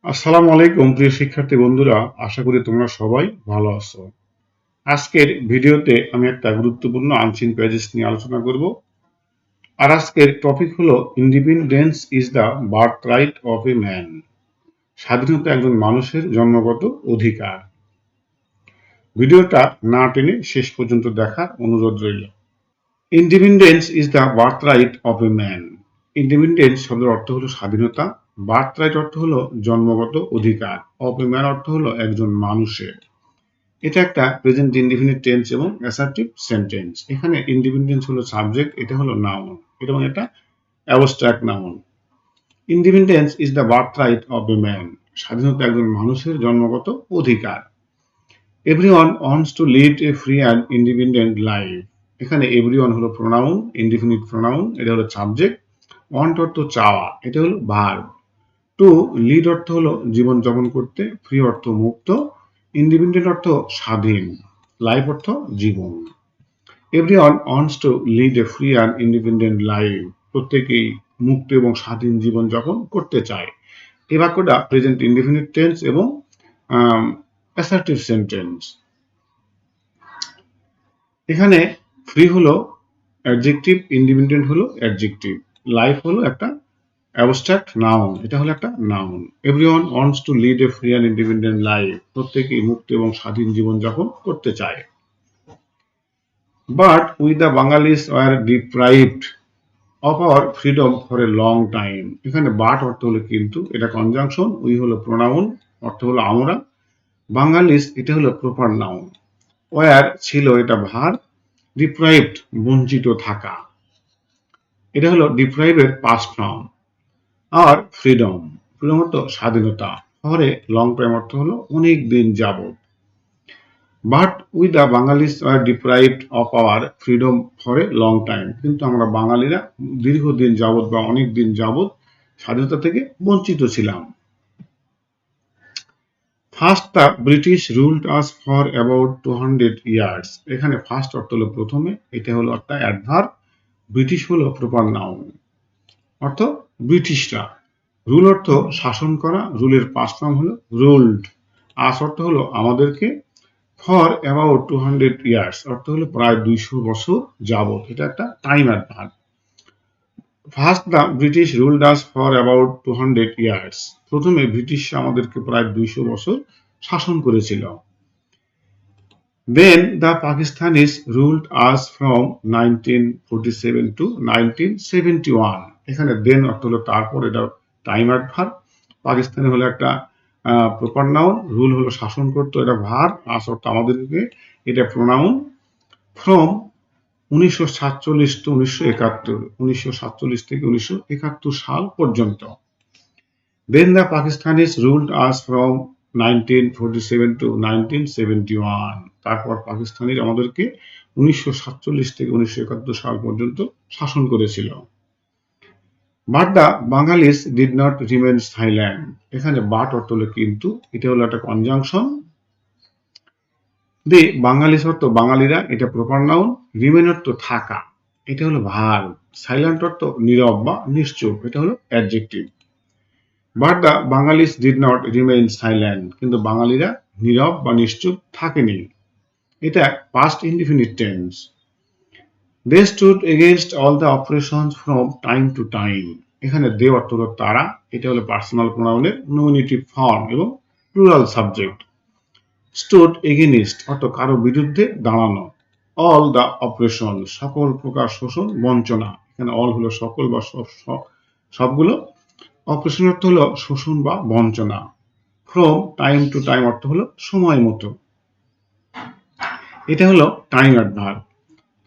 আসসালামু আলাইকুম প্রিয় শিক্ষার্থী বন্ধুরা, আশা করি তোমরা সবাই ভালো আছো। আজকের ভিডিওতে আমি একটা গুরুত্বপূর্ণ আনসিন প্যাজেস নিয়ে আলোচনা করব। আর আজকের টপিক হলো independence is the birth right of a man. স্বাধীনতা একজন মানুষের জন্মগত অধিকার। ভিডিওটা না টেনে শেষ পর্যন্ত দেখার অনুরোধ রইল। Independence is the birth right of a man. Independence শব্দের অর্থ হলো স্বাধীনতা, বার্থ রাইট অর্থ হলো জন্মগত অধিকার, অফ এ ম্যান অর্থ হলো একজন মানুষের। এটা একটা প্রেজেন্ট ইনডিফিনিট টেন্স এবং অ্যাসার্টিভ সেন্টেন্স। এখানে ইন্ডিপেন্ডেন্স হলো সাবজেক্ট, এটা হলো নাউন এবং এটা abstract noun. Independence is the birth right of a man. স্বাধীনতা একজন মানুষের জন্মগত অধিকার। Everyone wants to lead a free and independent life. এখানে এভরিওয়ান হলো প্রোনাউন, ইনডিফিনিট প্রোনাউন, এটা হলো সাবজেক্ট। ওয়ান্ট অর্থ চাওয়া, এটা হলো ভার্ব। টু লিড অর্থ হলো জীবন যাপন করতে, ফ্রি অর্থ মুক্ত, ইন্ডিপেন্ডেন্ট অর্থ স্বাধীন, লাইফ অর্থ জীবন। Everyone wants to lead a free and independent life. প্রত্যেকেই মুক্ত এবং স্বাধীন জীবন যাপন করতে চায়। এই বাক্যটা প্রেজেন্ট ইনডিফিনিট টেন্স এবং অ্যাসার্টিভ সেন্টেন্স। এখানে ফ্রি হলো অ্যাডজেক্টিভ, ইন্ডিপেন্ডেন্ট হলো অ্যাডজেক্টিভ, লাইফ হলো একটা অ্যাবস্ট্রাক্ট নাউন, এটা হলো একটা noun. Everyone wants to lead a free and independent life. প্রত্যেকেই মুক্ত এবং স্বাধীন জীবনযাপন করতে চায়। But we the Bengalis were deprived of our freedom for a long time. এখানে বাট অর্থ হলো কিন্তু, এটা কনজাংশন, উই হলো প্রোনাউন, অর্থ হলো আমরা, বাঙালিস এটা হলো প্রপার নাউন, ওয়ার ছিল এটা ভার্ব, ডিপ্রাইভড বঞ্চিত থাকা, এটা হলো ডিপ্রাইভের পাস্ট ফর্ম। আর ফ্রিডম, ফ্রিডম অর্থ স্বাধীনতা, ফরে লং টাইম অর্থ হলো অনেক দিন যাবত। But we the Bengalis are deprived of our freedom for a long time. কিন্তু আমরা বাঙালিরা দীর্ঘদিন যাবত বা অনেক দিন যাবত স্বাধীনতা থেকে বঞ্চিত ছিলাম। First the British ruled us for about 200 years. এখানে ফার্স্ট অর্থ হলো প্রথমে, এটা হলো একটা অ্যাডভার্ব, ব্রিটিশ হলো প্রপার নাউন, অর্থ ব্রিটিশরা। রুল অর্থ শাসন করা, রুলের পাস্ট ফর্ম হলো রুলড। আস অর্থ হলো আমাদেরকে, ফর অ্যাবাউট 200 ইয়ার্স অর্থ হলো প্রায় 200 বছর যাবত, এটা একটা time adverb. First the British ruled us for about 200 years. প্রথমে ব্রিটিশরা আমাদেরকে প্রায় 200 বছর শাসন করেছিল। Then the Pakistanis ruled us from 1947 to 1971। এখানে দেন অর্থ হলো তারপর, এটা টাইম অ্যাডভার্ব। পাকিস্তানি হলো একটা প্রপার নাউন, রুল হলো শাসন করতো, এটা ভার্ব, আস অর্থ আমাদেরকে, এটা প্রোনাউন। ফ্রম 1947 টু 1971, 1947 থেকে 1971 সাল পর্যন্ত। Then the Pakistanis ruled us from 1947 to 1971। তারপর পাকিস্তানিরা আমাদেরকে 1947 থেকে 1971 সাল পর্যন্ত শাসন করেছিল। But the Bengalis did not remain সাইল্যান্ড। এখানে বাট অর্থ হলো কিন্তু, এটা হলো একটা কনজাংশন। দি বাঙালিস অর্থ বাঙালিরা, এটা প্রপার নাউন। রিমেন অর্থ থাকা, এটা হলো ভার্ব। সাইলেন্ট অর্থ নীরব বা নিশ্চুপ, এটা হলো adjective. But the Bengalis did not remain silent. কিন্তু বাঙালিরা নীরব বা নিশ্চুপ থাকেনি, এটা past indefinite tense. They stood against all the operations from time to time. এখানে দে অর্থ হলো তারা, এটা হলো পার্সোনাল প্রোনাউনের নমিনেটিভ ফর্ম এবং প্লুরাল সাবজেক্ট। স্টুড এগেইনস্ট অর্থ কারো বিরুদ্ধে দাঁড়ানো। অল দ্য অপারেশন সকল প্রকার শোষণ বঞ্চনা। এখানে অল হলো সকল বা সবগুলো। অপারেশন অর্থ হলো শোষণ বা বঞ্চনা। ফ্রম টাইম টু টাইম অর্থ হলো সময় মতো, এটা হলো টাইম অ্যাডভার্ব।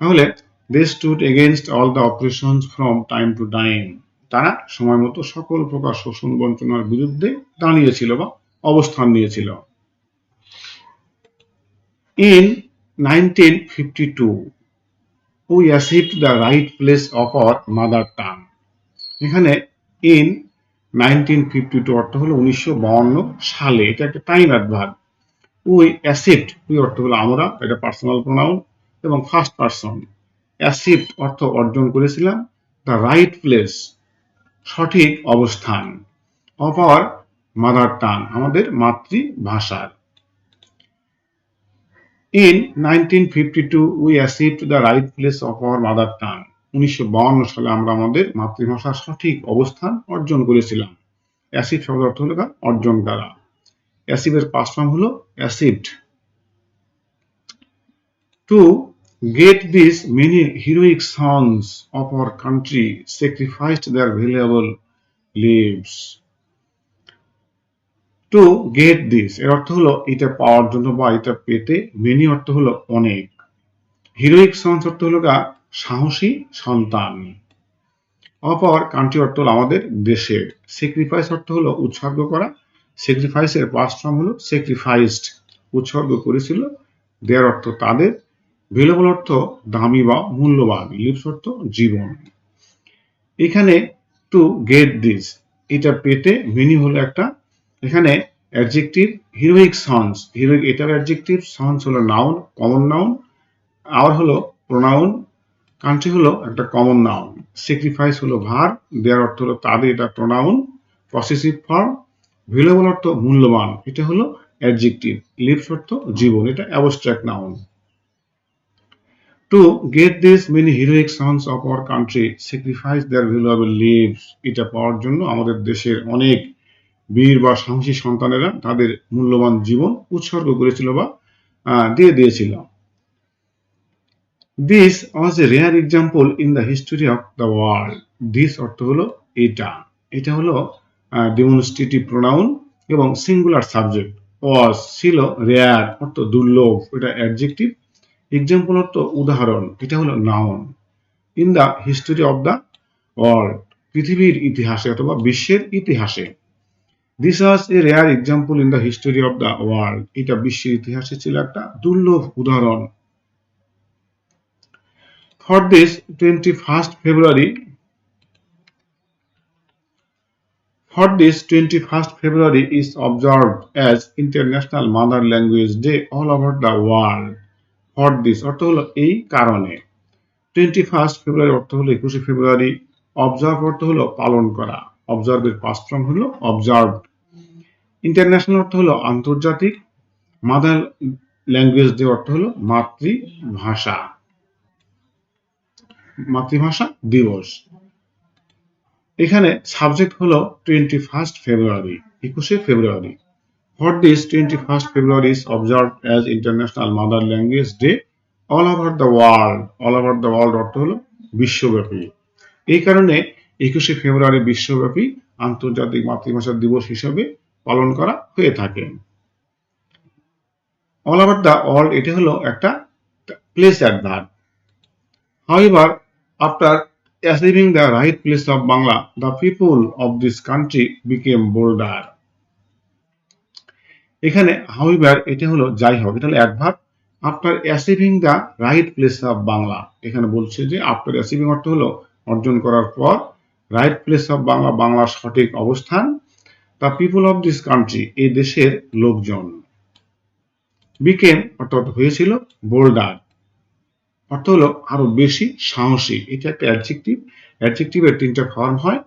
তাহলে they stood against all the operations from time to time. তারা সময় মতো সকল প্রকার শোষণ বঞ্চনার বিরুদ্ধে দাঁড়িয়েছিল বা অবস্থান নিয়েছিল। In 1952 we achieved the right place of our mother tongue. এখানে ইন 1952 অর্থ হলো 1952 সালে, এটা একটা time adverb. We achieved, we অর্থ হলো আমরা, এটা পার্সোনাল প্রোনাউন এবং ফার্স্ট পারসন। অ্যাচিভড অর্থ অর্জন করেছিলাম। দ্য রাইট প্লেস সঠিক অবস্থান। অফ আওয়ার মাদার টাং, আমাদের মাতৃভাষার। In 1952 we achieved the right place of our mother tongue. 1952 সালে আমরা আমাদের মাতৃভাষার সঠিক অবস্থান অর্জন করেছিলাম। অ্যাচিভ শব্দের অর্থ হলো অর্জন করা। অ্যাচিভের পাস্ট ফর্ম হলো achieved. To get these many heroic sons of our country sacrificed their valuable lives. To get this এর অর্থ হলো এটা পাওয়ার জন্য বা এটা পেতে, মেনি অর্থ হলো অনেক, হিরোইক সন্স অর্থ হলো সাহসী সন্তান, অফ আওয়ার কান্ট্রি অর্থ হলো আমাদের দেশের, স্যাক্রিফাইস অর্থ হলো উৎসর্গ করা, স্যাক্রিফাইসের পাস্ট ফর্ম হলো স্যাক্রিফাইসড, উৎসর্গ করেছিল, দেয়ার অর্থ তাদের, ভ্যালুয়েবল অর্থ দামি বা মূল্যবান, লিভস অর্থ জীবন। এখানে টু গেট দিস এটা পেতে, মেনি হলো একটা, এখানে অ্যাডজেক্টিভ হিরোইক সন্স, হিরোইক এটার অ্যাডজেক্টিভ, সন্স হলো নাউন, কমন নাউন, আওয়ার হলো প্রোনাউন, কান্ট্রি হলো একটা কমন নাউন, স্যাক্রিফাইস হলো ভার, দেয়ার অর্থ হলো তাদের, এটা প্রোনাউন, পসেসিভ ফর্ম, ভ্যালুয়েবল অর্থ মূল্যবান, এটা হলো অ্যাডজেক্টিভ, লিভস অর্থ জীবন, এটা abstract noun. To get these many heroic sons of our country sacrifice their valuable lives, এটা পাওয়ার জন্য আমাদের দেশের অনেক বীর বা সাহসী সন্তানেরা তাদের মূল্যবান জীবন উৎসর্গ করেছিল বা দিয়ে দিয়েছিল। This was a rare example in the history of the world. This অর্থ হলো এটা, এটা হলো ডেমনস্ট্রেটিভ প্রোনাউন এবং সিঙ্গুলার সাবজেক্ট, was ছিল, রেয়ার অর্থ দুর্লভ, এটা অ্যাডজেক্টিভ, এক্সাম্পল অর্থ উদাহরণ, এটা হলো noun, in the history of the world পৃথিবীর ইতিহাসে অথবা বিশ্বের ইতিহাসে। This was a rare example in the history of the world, এটা বিশ্বের ইতিহাসে ছিল একটা দুর্লভ উদাহরণ। For this 21st February, is observed as International Mother Language Day all over the world. For this অর্থ হলো এই কারণে, 21st February অর্থ হলো 21শে ফেব্রুয়ারি, অবজার্ভ অর্থ হলো পালন করা, অবজার্ভের পাস্ট ফর্ম হলো অবজার্ভড, ইন্টারন্যাশনাল অর্থ হলো আন্তর্জাতিক, মাদার ল্যাঙ্গুয়েজ ডে অর্থ হলো মাতৃভাষা, মাতৃভাষা দিবস। এখানে সাবজেক্ট হলো 21st February, 21শে February. For this 21st February is observed as International Mother Language Day all over the world. All over the world অর্থ হলো বিশ্বব্যাপী। এই কারণে 21শে ফেব্রুয়ারি বিশ্বব্যাপী আন্তর্জাতিক মাতৃভাষা দিবস হিসেবে পালন করা হয়ে থাকে। All over the world এটা হলো একটা place adverb. However, after achieving the right place of Bangla, the people of this country became bolder. এখানে however এটা হলো যাই হোক, এটা হলো adverb. After achieving the right place of Bangla, এখানে বলছে যে আফটার অ্যাচিভিং অর্থ হলো অর্জন করার পর, রাইট প্লেস অফ বাংলা বাংলার সঠিক অবস্থান, the people of this country এই দেশের লোকজন, বিকেম অর্থাৎ হয়েছিল, বোল্ডার অর্থ হলো আরো বেশি সাহসী, এটা একটা অ্যাডজেক্টিভ, অ্যাডজেক্টিভের তিনটা ফর্ম হয়,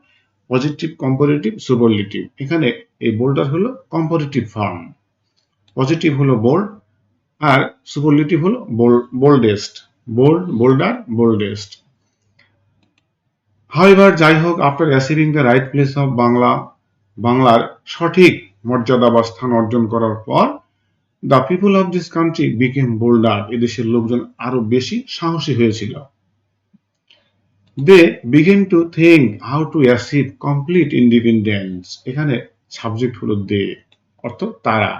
পজিটিভ, কম্পারেটিভ, সুপারলেটিভ। এখানে এই বোল্ডার হলো কম্পারেটিভ ফর্ম, পজিটিভ হলো বোল্ড আর সুপারলেটিভ হলো boldest, bold, bolder, boldest. However যাই হোক, after achieving the right place of Bangla বাংলার সঠিক মর্যাদা বা স্থান অর্জন করার পর, the people of this country became bolder এদেশের লোকজন আরো বেশি সাহসী হয়েছিল। They began to think how to achieve complete independence, এখানে সাবজেক্ট হলো দে অর্থ তারা,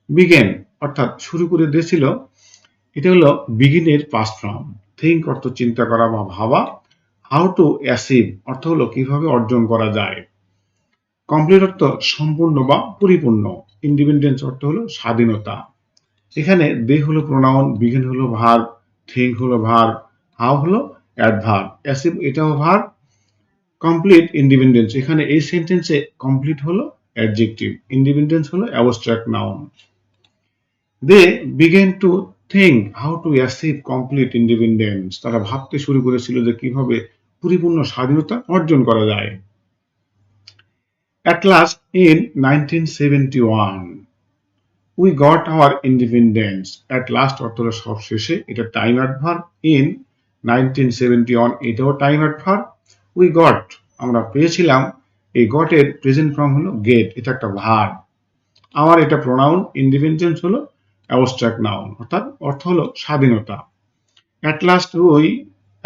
বিগেন অর্থাৎ শুরু করে দিয়েছিল, এটা হলো বিগিনের পাস্ট ফর্ম, থিঙ্ক অর্থ চিন্তা করা বা ভাবা, হাউ টু অ্যাচিভ অর্থ হলো কিভাবে অর্জন করা যায়, কমপ্লিট অর্থ সম্পূর্ণ বা পরিপূর্ণ, ইন্ডিপেন্ডেন্স অর্থ হলো স্বাধীনতা। এখানে দে হলো প্রোনাউন, বিগিন হলো ভার্ব, থিঙ্ক হলো ভার্ব, হাউ হলো অ্যাডভার্ব, অ্যাচিভ এটাও ভার্ব, কমপ্লিট ইন্ডিপেন্ডেন্স, এখানে এই সেন্টেন্সে কমপ্লিট হলো অ্যাডজেক্টিভ, ইন্ডিপেন্ডেন্স হলো abstract noun. They began to think how to achieve complete independence, তারা ভাবতে শুরু করেছিল যে কিভাবে পরিপূর্ণ স্বাধীনতা অর্জন করা যায়। At last, in 1971, we got our independence. At last অর্থ হলো সবশেষে, এটা টাইম অ্যাডভার্ব। in 1971 এটাও টাইম অ্যাডভার্ব। we got আমরা পেয়েছিলাম। এই got এর প্রেজেন্ট ফর্ম হলো get, এটা একটা ভার্ব। আমার এটা প্রোনাউন, ইন্ডিপেন্ডেন্স হলো অ্যাবস্ট্রাক্ট নাউন, অর্থাৎ অর্থ হলো স্বাধীনতা। At last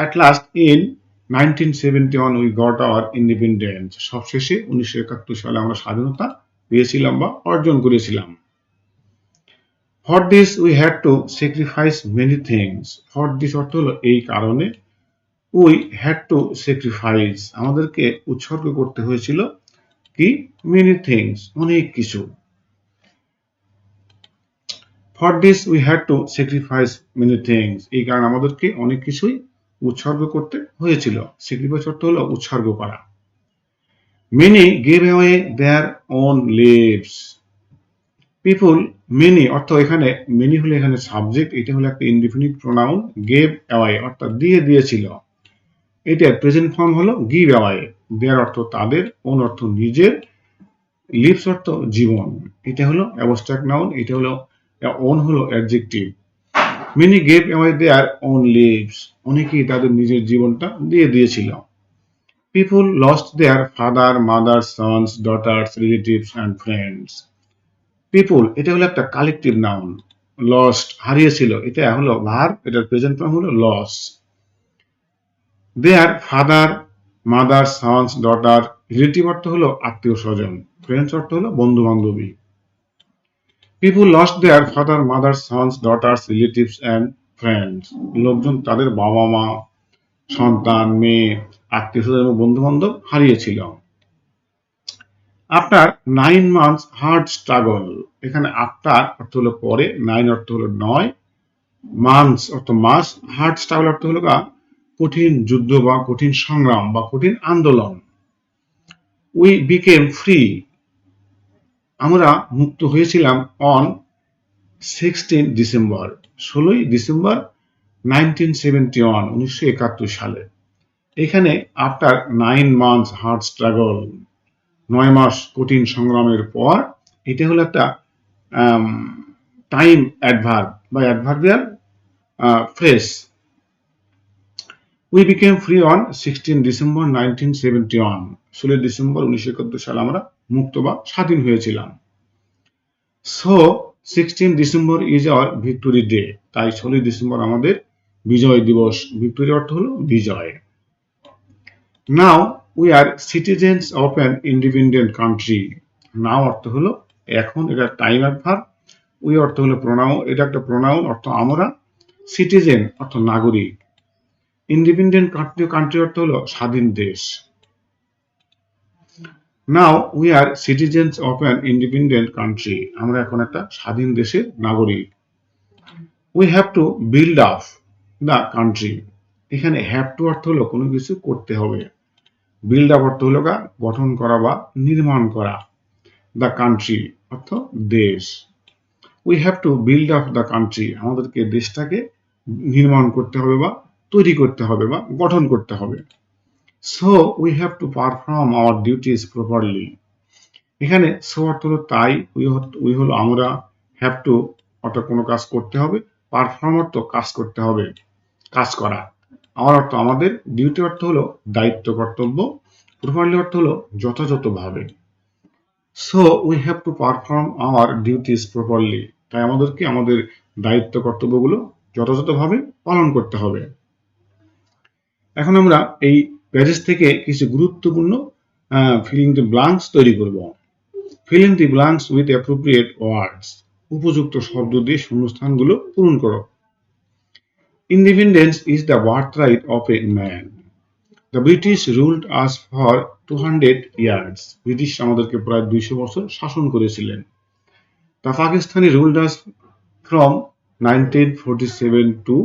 at last in 1971 we got our independence. সবশেষে 1971 সালে আমরা স্বাধীনতা পেয়েছিলাম বা অর্জন করেছিলাম। For this we had to sacrifice many things. For this অর্থ হলো এই কারণে, we had to sacrifice আমাদেরকে উৎসর্গ করতে হয়েছিল কি, many things অনেক কিছু। For this we had to sacrifice many things এই কারণে আমাদেরকে অনেক কিছুই উৎসর্গ করতে হয়েছিল। স্যাক্রিফাইস অর্থ হলো উৎসর্গ করা। Many gave away their own lives. People, many অর্থ এখানে many হলো এখানে সাবজেক্ট, এটা হলো একটা ইনডিফিনিট প্রোনাউন। gave away অর্থাৎ দিয়ে দিয়েছিল, এটার প্রেজেন্ট ফর্ম হলো give away। their অর্থ তাদের, own অর্থ নিজের, lives অর্থ জীবন, এটা হলো অ্যাবস্ট্রাক্ট নাউন, এটা হলো own হলো adjective. Many gave away their own lives অনেকেই তাদের নিজের জীবনটা দিয়ে দিয়েছিল। People lost their father, mother, sons, daughters, relatives and friends. People এটা হলো একটা কালেকটিভ নাউন। লস্ট হারিয়েছিল, এটা হলো ভার্ব, এটার প্রেজেন্ট ফর্ম হলো lose. Their father, mother, sons, daughter, relative অর্থ হলো আত্মীয় স্বজন, ফ্রেন্ডস অর্থ হলো বন্ধু বান্ধবী। People lost their father, mother, sons, daughters, relatives and friends লোকজন তাদের বাবা মা, সন্তান, মেয়ে, আত্মীয় স্বজন এবং বন্ধু বান্ধব হারিয়েছিল। আফটার 9 months হার্ড স্ট্রাগল, এখানে আফটার অর্থ হলো পরে, 9 অর্থ হলো 9, মান্থস অর্থ মাস, হার্ড স্ট্রাগল অর্থ হলো কঠিন যুদ্ধ বা কঠিন সংগ্রাম বা কঠিন আন্দোলন। উই বিকেম ফ্রি আমরা মুক্ত হয়েছিলাম অন 16 ডিসেম্বর 16 ডিসেম্বর 1971 সালে। এখানে আফটার 9 months হার্ড স্ট্রাগল 9 মাস কঠিন সংগ্রামের পর, এটা হলো একটা টাইম অ্যাডভার্ব বা adverbial phrase. We became free on 16 December 1971 16 December 1971 সালে আমরা মুক্ত বা স্বাধীন হয়েছিলাম। So 16 December is our victory day, তাই 16 ডিসেম্বর আমাদের বিজয় দিবস। ভিক্টোরি অর্থ হলো বিজয়। Now we are citizens of an independent country. Now অর্থ হলো এখন, এটা টাইম অ্যাডভার্ব। we অর্থ হলো প্রোনাউন, এটা একটা প্রোনাউন, অর্থ আমরা। সিটিজেন অর্থ নাগরিক। ইন্ডিপেন্ডেন্ট কান্ট্রি অর্থ হলো স্বাধীন দেশ। Now we are citizens of an independent country আমরা এখন একটা স্বাধীন দেশের নাগরিক। We have to build up the country, এখানে হ্যাভ টু অর্থ হলো কোনো কিছু করতে হবে। বিল্ড আপ অর্থ হলো গঠন করা বা নির্মাণ করা। দ্য কান্ট্রি অর্থ দেশ। We have to build up the country আমাদেরকে দেশটাকে নির্মাণ করতে হবে বা তৈরি করতে হবে বা গঠন করতে হবে। So we have to perform hour duties properly, এখানে সো অর্থ হলো তাই, উই হলো আমরা, হ্যাভ টু অর্থাৎ কোনো কাজ করতে হবে, পারফর্ম অর্থ কাজ করতে হবে, কাজ করা। আমার অর্থ আমাদের, ডিউটি অর্থ হলো দায়িত্ব কর্তব্য, প্রপারলি অর্থ হলো যথাযথভাবে। So we have to perform hour duties properly, তাই আমাদেরকে আমাদের দায়িত্ব কর্তব্যগুলো যথাযথভাবে পালন করতে হবে। এখন আমরা এই প্যাসেজ থেকে কিছু গুরুত্বপূর্ণ ফিলিং দ্য ব্ল্যাঙ্কস তৈরি করব। Filling the blanks with appropriate words, উপযুক্ত শব্দ দিয়ে শূন্যস্থানগুলো পূরণ করো। Independence is the birthright of a man. The British ruled us for 200 years, British আমাদেরকে প্রায় 200 বছর শাসন করেছিলেন। The Pakistani ruled us from 1947 to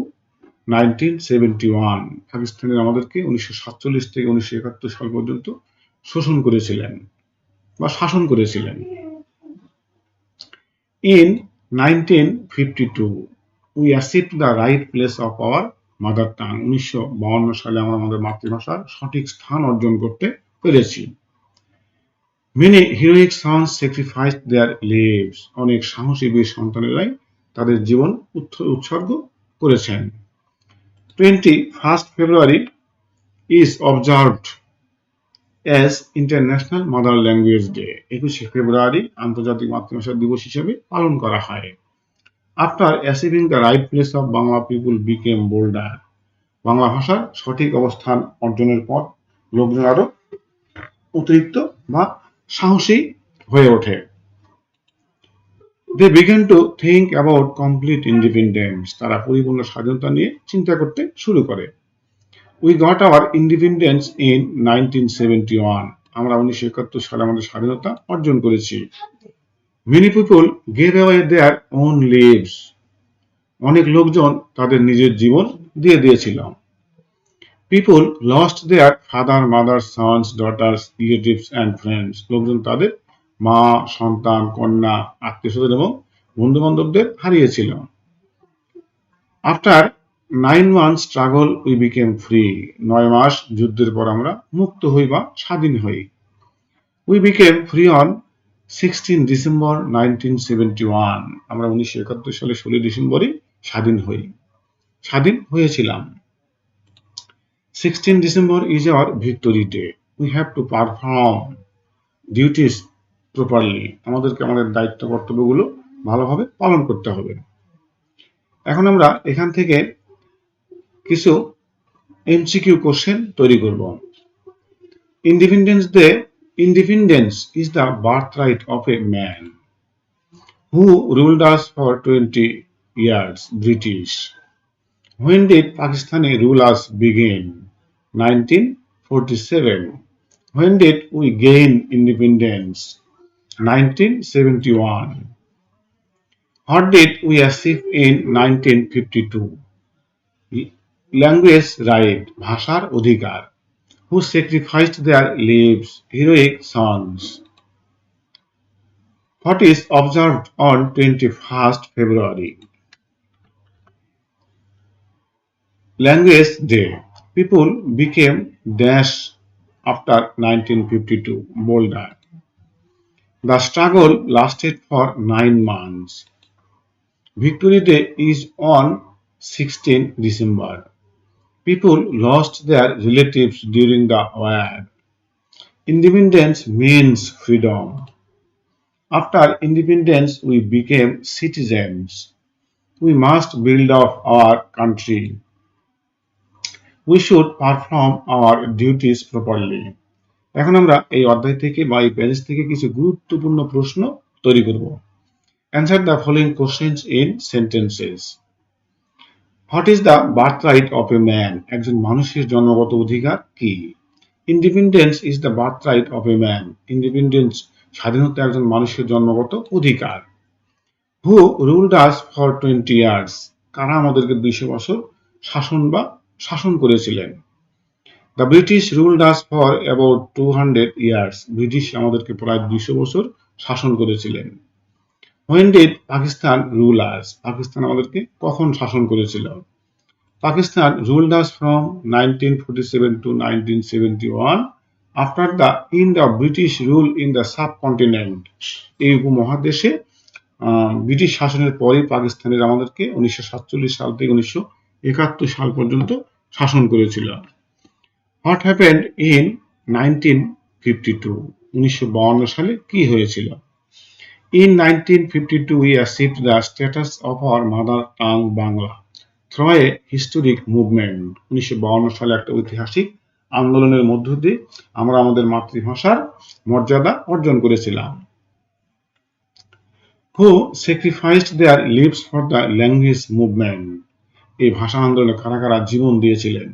1971, পাকিস্তানের আমাদেরকে 1947 থেকে 1971 সাল পর্যন্ত শোষণ করেছিলেন বা শাসন করেছিলেন। In 1952 we achieved the right place of our mother tongue, 1952 সালে আমরা আমাদের মাতৃভাষার সঠিক স্থান অর্জন করতে পেরেছি। Many heroic sons sacrificed their lives. অনেক সাহসী বীর সন্তানেরাই তাদের জীবন উৎসর্গ করেছেন। 21st February is observed as International Mother Language Day. 21শে ফেব্রুয়ারি আন্তর্জাতিক মাতৃভাষা দিবস হিসেবে পালন করা হয়। After achieving the right place of Bangla, people became bolder. Bangla ভাষার সঠিক অবস্থান অর্জনের পর লোকজন আরো অতিরিক্ত বা সাহসী হয়ে ওঠে। They began to think about complete independence. তারা পরিপূর্ণ স্বাধীনতা নিয়ে চিন্তা করতে শুরু করে। We got our independence in 1971. আমরা 1971 সালে আমাদের স্বাধীনতা অর্জন করেছি। Many people gave away their own lives. অনেক লোকজন তাদের নিজের জীবন দিয়ে দিয়েছিল। People lost their father, mother, sons, daughters, relatives and friends. লোকজন তাদের মা, সন্তান, কন্যা, আত্মীয়স্বজন এবং বন্ধু বান্ধবদের হারিয়েছিল। After 9 months struggle we became free. 9 মাস যুদ্ধের পর আমরা মুক্ত হই বা স্বাধীন হই। We became free on 16 December 1971. আমরা 1971 সালে 16 ডিসেম্বরই স্বাধীন হয়েছিলাম। 16 December is our victory day. We have to perform duties properly. আমাদেরকে আমাদের দায়িত্ব কর্তব্যগুলো ভালোভাবে পালন করতে হবে। এখন আমরা এখান থেকে কিছু এমসিকিউ কোশ্চেন তৈরি করব। Independence is the birthright of a man. Who ruled us for 20 years? British. When did Pakistani rule us begin? 1947. When did we gain independence? 1971. What did we achieve in 1952? Language right, ভাষার অধিকার। Who sacrificed their lives? Heroic sons. What is observed on 21st February? Language Day. People became dash after 1952, bolder. The struggle lasted for 9 months. Victory Day is on 16 December. People lost their relatives during the war. Independence means freedom. After independence, we became citizens. We must build up our country. We should perform our duties properly. এখন আমরা এই অধ্যায় থেকে বা এই page থেকে কিছু গুরুত্বপূর্ণ প্রশ্ন তৈরি করব। Answer the following questions in sentences. What is the birthright of a man? একজন মানুষের জন্মগত অধিকার কি? Independence is the birthright of a man. Independence স্বাধীনতা একজন মানুষের জন্মগত অধিকার। Who ruled us for 20 years? কারা আমাদেরকে 200 বছর শাসন করেছিলেন? The British ruled us for about 200 years. British আমাদেরকে প্রায় 200 বছর শাসন করেছিলেন। When did Pakistan rule us? Pakistan আমাদেরকে কখন শাসন করেছিল? Pakistan ruled us from 1947 to 1971 after the end of British rule in the subcontinent. এই উপমহাদেশে ব্রিটিশ শাসনের পরে পাকিস্তানের আমাদেরকে 1947 সাল থেকে 1971 সাল পর্যন্ত শাসন করেছিল। What happened in 1952? 1952 সালে কি হয়েছিল? In 1952 we achieved the status of our mother tongue Bangla through a historic movement. 1952 সালে একটা ঐতিহাসিক আন্দোলনের মধ্য দিয়ে আমরা আমাদের মাতৃভাষার মর্যাদা অর্জন করেছিলাম। Who sacrificed their lives for the language movement? এই ভাষা আন্দোলনে কারা কারা জীবন দিয়েছিলেন?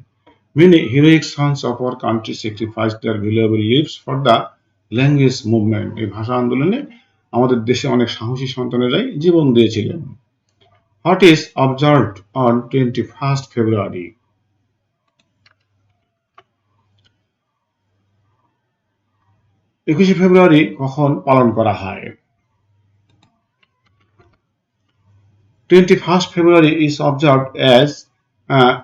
Many heroic sons of our country sacrificed their valuable lives for the language movement. এই ভাষা আন্দোলনে আমাদের দেশে অনেক সাহসী সন্তানেরাই জীবন দিয়েছিলেন। What is observed on 21st February? একুশে ফেব্রুয়ারি কখন পালন করা হয়? 21st February is observed as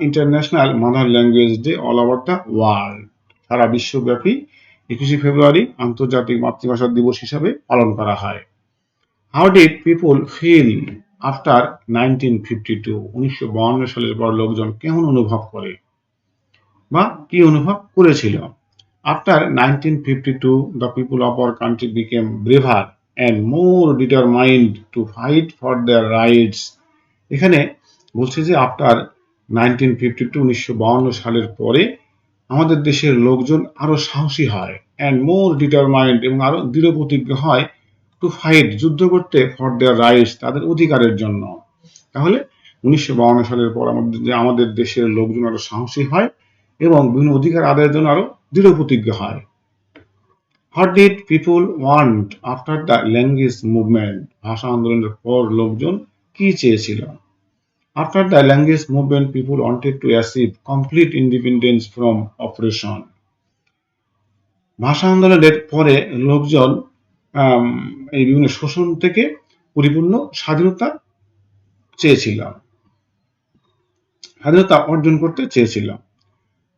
International Mother Language Day all over the world. সারা বিশ্বব্যাপী 21শে ফেব্রুয়ারি আন্তর্জাতিক মাতৃভাষা দিবস হিসাবে পালন করা হয়। How did people feel after 1952? 1952 সালের পর লোকজন কেমন অনুভব করে বা কি অনুভব করেছিল? After 1952, the people of our country became braver and more determined to fight for their rights. এখানে বলছে যে আফটার 1952 1952 সালের পরে আমাদের দেশের লোকজন আরো সাহসী হয় অ্যান্ড মোর ডিটারমাইন্ড এবং আরো দৃঢ় প্রতিজ্ঞ হয় টু ফাইট যুদ্ধ করতে ফর দেয়ার রাইটস তাদের অধিকারের জন্য। তাহলে 1952 সালের পর আমাদের দেশের লোকজন আরো সাহসী হয় এবং বিভিন্ন অধিকার আদায়ের জন্য আরো দৃঢ় প্রতিজ্ঞ হয়। What did people want after the language movement? ভাষা আন্দোলনের পর লোকজন কি চেয়েছিল? After the language movement, people wanted to achieve complete independence from oppression. ভাষা আন্দোলনের পরে লোকজন এই বিভিন্ন শোষণ থেকে পরিপূর্ণ স্বাধীনতা চেয়েছিল, স্বাধীনতা অর্জন করতে চেয়েছিল।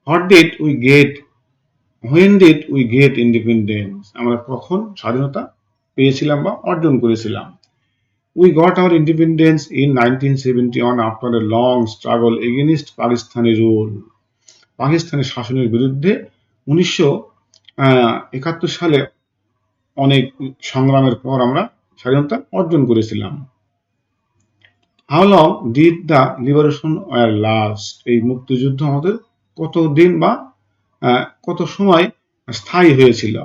What did we get? When did we get independence? আমরা কখন স্বাধীনতা পেয়েছিলাম বা অর্জন করেছিলাম? We got our independence in 1971 after a long struggle against Pakistani rule. Pakistani শাসনের বিরুদ্ধে 1971 সালে অনেক সংগ্রামের পর আমরা স্বাধীনতা অর্জন করেছিলাম। How long did the liberation last? এই মুক্তিযুদ্ধ আমাদের কতদিন বা কত সময় স্থায়ী হয়েছিল?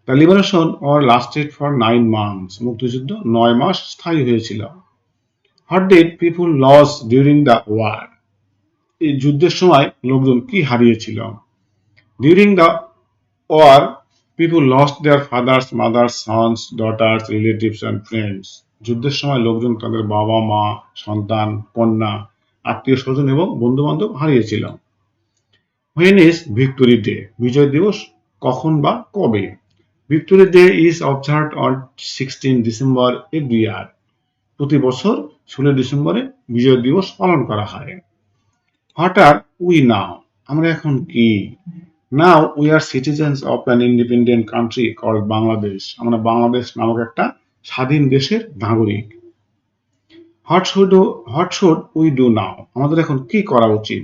The liberation lasted for 9 months. মুক্তিযুদ্ধ 9 মাস স্থায়ী হয়েছিল। What did people lose during the war? এই যুদ্ধের সময় লোকজন কি হারিয়েছিল? During the war, people lost their fathers, mothers, sons, daughters, relatives and friends. যুদ্ধের সময় লোকজন তাদের বাবা মা, সন্তান, কন্যা, আত্মীয় স্বজন এবং বন্ধু বান্ধব হারিয়েছিল। When is Victory Day? বিজয় দিবস কখন বা কবে? Victory Day is observed on 16 December every year. প্রতি বছর 16 ডিসেম্বরে বিজয় দিবস পালন করা হয়। What are we now? আমরা এখন কি? Now we are citizens of an independent country called Bangladesh. আমরা বাংলাদেশ নামক একটা স্বাধীন দেশের নাগরিক। What should we do now? আমাদের এখন কি করা উচিত?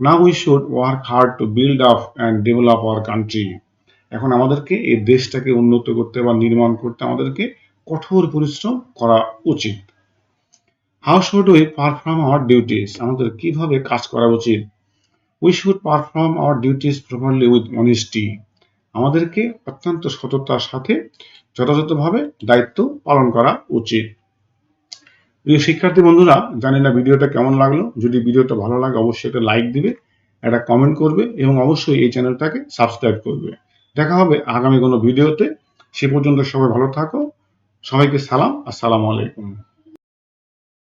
Now we should work hard to build up and develop our country. এখন আমাদেরকে এই দেশটাকে উন্নত করতে বা নির্মাণ করতে আমাদেরকে কঠোর পরিশ্রম করা উচিত। How should we perform our duties? আমাদের কিভাবে কাজ করা উচিত? We should perform our duties properly with honesty. আমাদেরকে অত্যন্ত সততার সাথে যথাযথভাবে দায়িত্ব পালন করা উচিত। প্রিয় শিক্ষার্থী বন্ধুরা, জানি না ভিডিওটা কেমন লাগলো। যদি ভিডিওটা ভালো লাগে অবশ্যই একটা লাইক দিবে, একটা কমেন্ট করবে এবং অবশ্যই এই চ্যানেলটাকে সাবস্ক্রাইব করবে। দেখা হবে আগামী কোনো ভিডিওতে। সে পর্যন্ত সবাই ভালো থাকো। সবাইকে সালাম, আসসালামু আলাইকুম।